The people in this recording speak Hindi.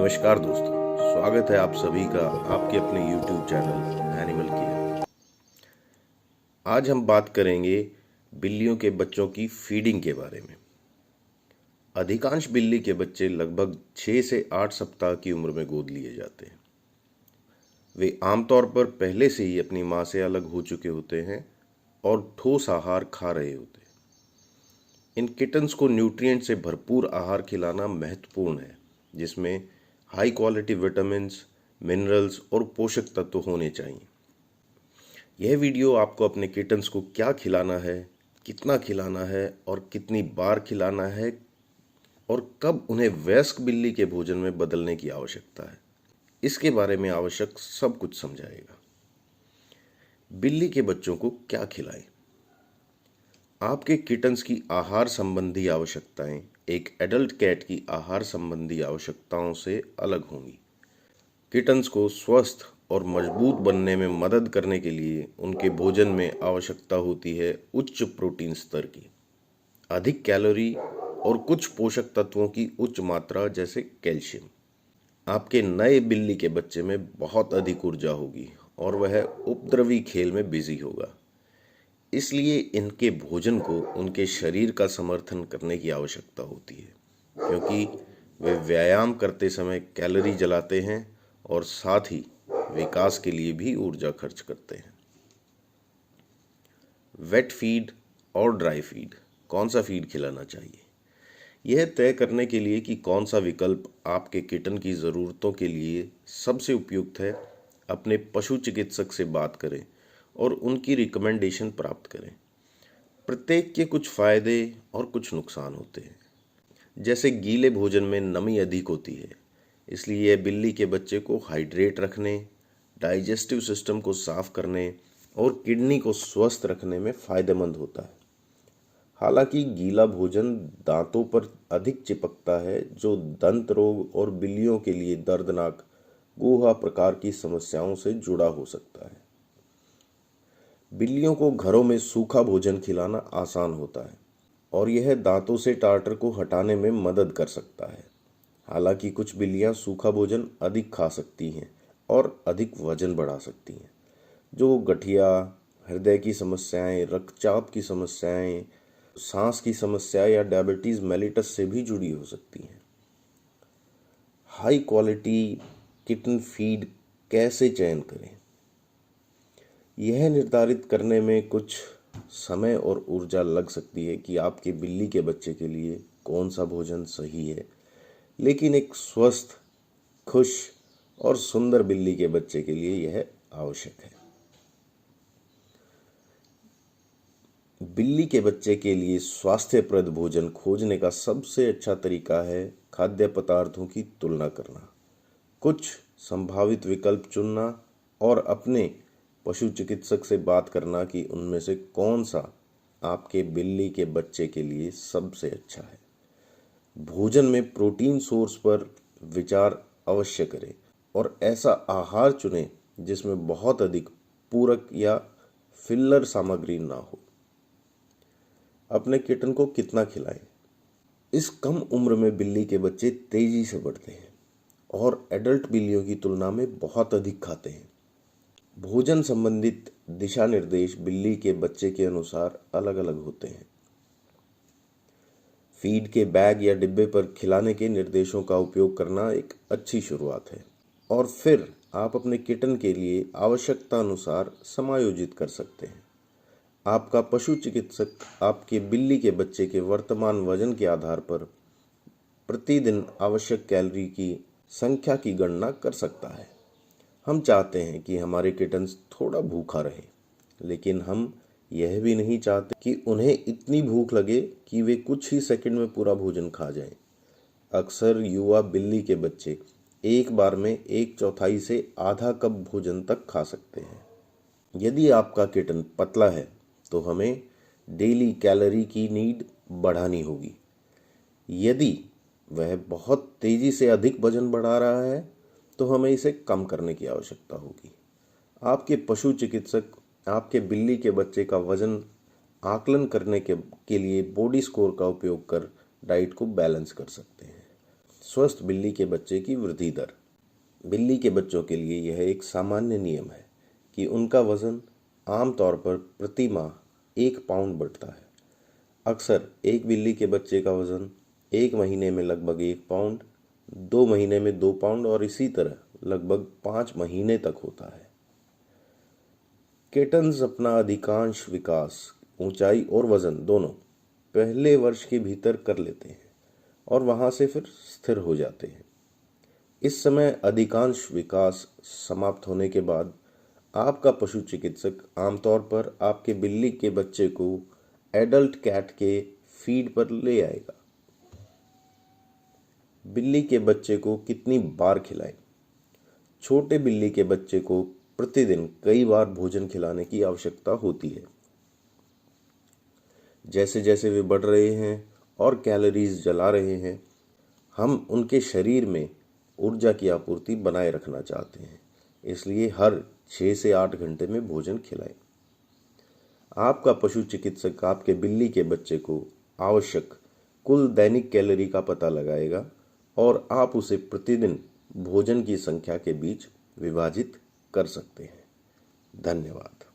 नमस्कार दोस्तों, स्वागत है आप सभी का आपके अपने YouTube चैनल एनिमल केयर। आज हम बात करेंगे बिल्लियों के बच्चों की फीडिंग के बारे में। अधिकांश बिल्ली के बच्चे लगभग 6 से 8 सप्ताह की उम्र में गोद लिए जाते हैं। वे आमतौर पर पहले से ही अपनी मां से अलग हो चुके होते हैं और ठोस आहार खा रहे होते हैं। इन किटन्स को न्यूट्रिएंट से भरपूर आहार खिलाना महत्वपूर्ण है, जिसमें हाई क्वालिटी विटामिन्स, मिनरल्स और पोषक तत्व होने चाहिए। यह वीडियो आपको अपने किटन्स को क्या खिलाना है, कितना खिलाना है और कितनी बार खिलाना है और कब उन्हें वयस्क बिल्ली के भोजन में बदलने की आवश्यकता है, इसके बारे में आवश्यक सब कुछ समझाएगा। बिल्ली के बच्चों को क्या खिलाएं? आपके किटन्स की आहार संबंधी आवश्यकताएं एक एडल्ट कैट की आहार संबंधी आवश्यकताओं से अलग होंगी। किटन्स को स्वस्थ और मजबूत बनने में मदद करने के लिए उनके भोजन में आवश्यकता होती है उच्च प्रोटीन स्तर की, अधिक कैलोरी और कुछ पोषक तत्वों की उच्च मात्रा जैसे कैल्शियम। आपके नए बिल्ली के बच्चे में बहुत अधिक ऊर्जा होगी और वह उपद्रवी खेल में बिजी होगा, इसलिए इनके भोजन को उनके शरीर का समर्थन करने की आवश्यकता होती है, क्योंकि वे व्यायाम करते समय कैलोरी जलाते हैं और साथ ही विकास के लिए भी ऊर्जा खर्च करते हैं। वेट फीड और ड्राई फीड, कौन सा फीड खिलाना चाहिए, यह तय करने के लिए कि कौन सा विकल्प आपके किटन की ज़रूरतों के लिए सबसे उपयुक्त है, अपने पशु चिकित्सक से बात करें और उनकी रिकमेंडेशन प्राप्त करें। प्रत्येक के कुछ फायदे और कुछ नुकसान होते हैं। जैसे गीले भोजन में नमी अधिक होती है, इसलिए यह बिल्ली के बच्चे को हाइड्रेट रखने, डाइजेस्टिव सिस्टम को साफ करने और किडनी को स्वस्थ रखने में फायदेमंद होता है। हालांकि गीला भोजन दांतों पर अधिक चिपकता है, जो दंत रोग और बिल्लियों के लिए दर्दनाक गुहा प्रकार की समस्याओं से जुड़ा हो सकता है। बिल्लियों को घरों में सूखा भोजन खिलाना आसान होता है और यह दांतों से टार्टर को हटाने में मदद कर सकता है। हालांकि कुछ बिल्लियां सूखा भोजन अधिक खा सकती हैं और अधिक वजन बढ़ा सकती हैं, जो गठिया, हृदय की समस्याएं, रक्तचाप की समस्याएं, सांस की समस्या या डायबिटीज मेलिटस से भी जुड़ी हो सकती हैं। हाई क्वालिटी किटन फीड कैसे चयन करें, यह निर्धारित करने में कुछ समय और ऊर्जा लग सकती है कि आपके बिल्ली के बच्चे के लिए कौन सा भोजन सही है, लेकिन एक स्वस्थ, खुश और सुंदर बिल्ली के बच्चे के लिए यह आवश्यक है। बिल्ली के बच्चे के लिए स्वास्थ्यप्रद भोजन खोजने का सबसे अच्छा तरीका है खाद्य पदार्थों की तुलना करना, कुछ संभावित विकल्प चुनना और अपने पशु चिकित्सक से बात करना कि उनमें से कौन सा आपके बिल्ली के बच्चे के लिए सबसे अच्छा है। भोजन में प्रोटीन सोर्स पर विचार अवश्य करें और ऐसा आहार चुनें जिसमें बहुत अधिक पूरक या फिलर सामग्री ना हो। अपने किटन को कितना खिलाएं, इस कम उम्र में बिल्ली के बच्चे तेजी से बढ़ते हैं और एडल्ट बिल्लियों की तुलना में बहुत अधिक खाते हैं। भोजन संबंधित दिशा निर्देश बिल्ली के बच्चे के अनुसार अलग अलग होते हैं। फीड के बैग या डिब्बे पर खिलाने के निर्देशों का उपयोग करना एक अच्छी शुरुआत है और फिर आप अपने किटन के लिए आवश्यकता अनुसार समायोजित कर सकते हैं। आपका पशु चिकित्सक आपके बिल्ली के बच्चे के वर्तमान वजन के आधार पर प्रतिदिन आवश्यक कैलोरी की संख्या की गणना कर सकता है। हम चाहते हैं कि हमारे किटन्स थोड़ा भूखा रहे, लेकिन हम यह भी नहीं चाहते कि उन्हें इतनी भूख लगे कि वे कुछ ही सेकंड में पूरा भोजन खा जाएं। अक्सर युवा बिल्ली के बच्चे एक बार में 1/4 से आधा कप भोजन तक खा सकते हैं। यदि आपका किटन पतला है तो हमें डेली कैलोरी की नीड बढ़ानी होगी। यदि वह बहुत तेजी से अधिक वजन बढ़ा रहा है तो हमें इसे कम करने की आवश्यकता होगी। आपके पशु चिकित्सक आपके बिल्ली के बच्चे का वजन आकलन करने के लिए बॉडी स्कोर का उपयोग कर डाइट को बैलेंस कर सकते हैं। स्वस्थ बिल्ली के बच्चे की वृद्धि दर। बिल्ली के बच्चों के लिए यह एक सामान्य नियम है कि उनका वजन आमतौर पर प्रति माह 1 पाउंड बढ़ता है। अक्सर एक बिल्ली के बच्चे का वजन 1 महीने में लगभग 1 पाउंड, 2 महीने में 2 पाउंड और इसी तरह लगभग 5 महीने तक होता है। किटन्स अपना अधिकांश विकास, ऊंचाई और वजन दोनों पहले वर्ष के भीतर कर लेते हैं और वहां से फिर स्थिर हो जाते हैं। इस समय अधिकांश विकास समाप्त होने के बाद आपका पशु चिकित्सक आमतौर पर आपके बिल्ली के बच्चे को एडल्ट कैट के फीड पर ले आएगा। बिल्ली के बच्चे को कितनी बार खिलाएं? छोटे बिल्ली के बच्चे को प्रतिदिन कई बार भोजन खिलाने की आवश्यकता होती है। जैसे जैसे वे बढ़ रहे हैं और कैलोरीज जला रहे हैं, हम उनके शरीर में ऊर्जा की आपूर्ति बनाए रखना चाहते हैं, इसलिए हर 6 से 8 घंटे में भोजन खिलाएं। आपका पशु चिकित्सक आपके बिल्ली के बच्चे को आवश्यक कुल दैनिक कैलोरी का पता लगाएगा और आप उसे प्रतिदिन भोजन की संख्या के बीच विभाजित कर सकते हैं। धन्यवाद।